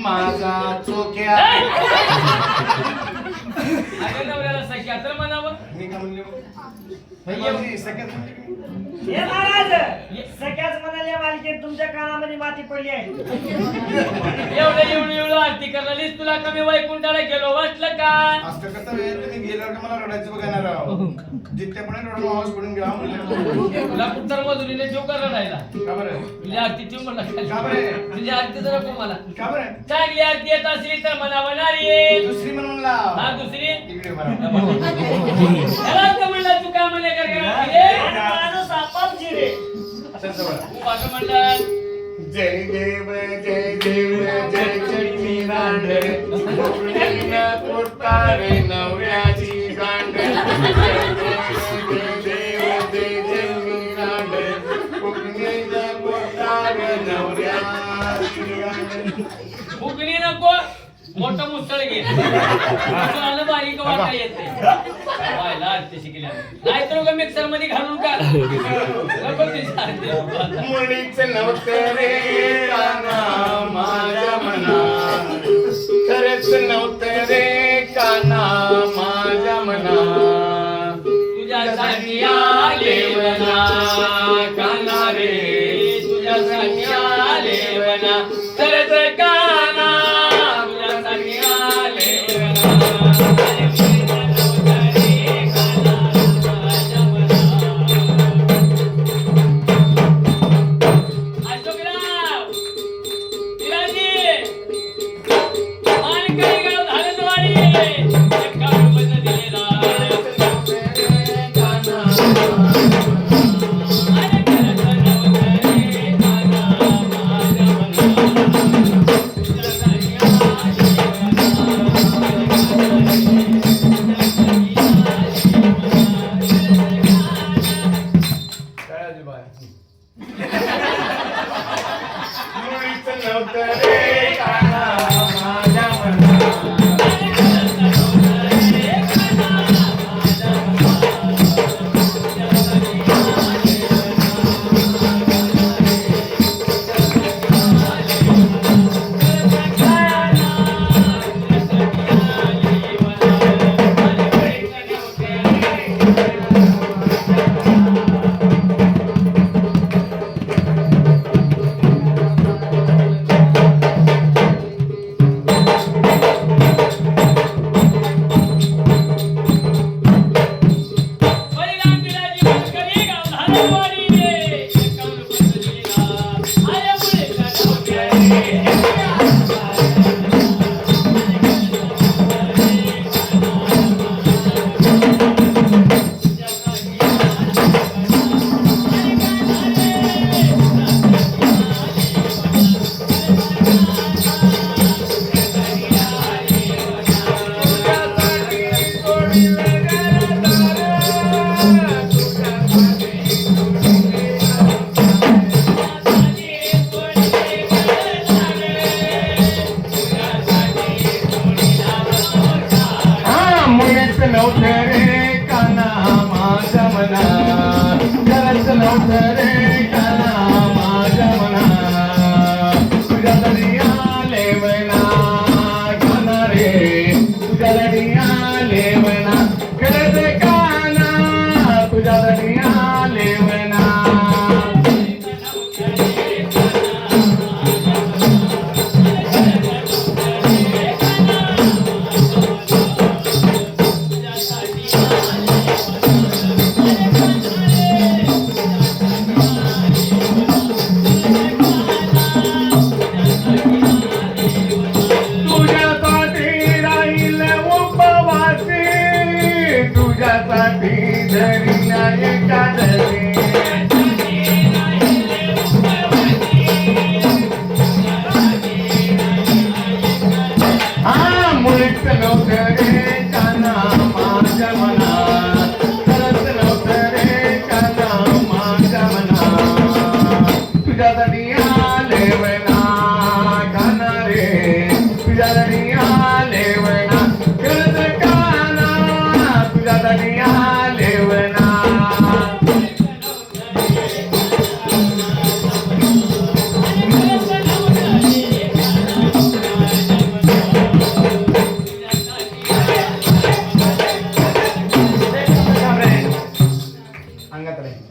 माझा चोक्या. अगं नवऱ्याला सख्या तर म्हणावं. मी का म्हणले मग? सगळ्यात हे महाराज सगळ्याच म्हणाले मालकीन तुमच्या कानामध्ये माती पडली आहे. एवढं आरती करणारीस तुला कमी वैकुंठाला गेलो वाटलं का? असं कसं रे तुम्ही गेल्यावर का मला रडायचं बघा राव. जितक्यापणे रडून आवाज पडून गेला म्हणलं. तुला पुत्र मधुरीने जीव कर रडायला. का बरं? तुझी आरती ठेव म्हणला. का बरं? तुझी आरती तर नको मला. का बरं? चांगली आरती येत असली तर मला म्हणारी. दुसरी म्हणून लाव. हा दुसरी इकडे बरं. त्याला तर म्हणलं तू काय म्हणे कर माणूस आपाप जिरे. चल जवळ. तू असं म्हणलं जय देव जय देव जय चटणी दांड कोकणीनं कोटारे नवऱ्याची गांड जय देव जय चटणी दांड कोकणीनं कोटारे नवऱ्याची गांड. फुकणी नको मोठं मुसळ घे. मुसळाला बारीक वाटा येते. व्हायला आरती शिकल्या नाहीतर उगा मिक्सर मध्ये घालून का नको ती आरती. मुळीच नव्हतं रे काना माझ्या मना खरंच नव्हतं रे काना माझ्या मना तुझ्यासाठी आले वना काना रे तुझ्यासाठी आले वना खरंच काना तुझ्यासाठी आले वना. अशोकराव विराजी मानकरी गाव धारजवाडी एका रुपयाचा दिलेला अरे खरंच नव्हतं रे काना माझ्या मना तुझ्यासाठी आले मुळीच नव्हतं रे काना माझ्या मना सांगा तर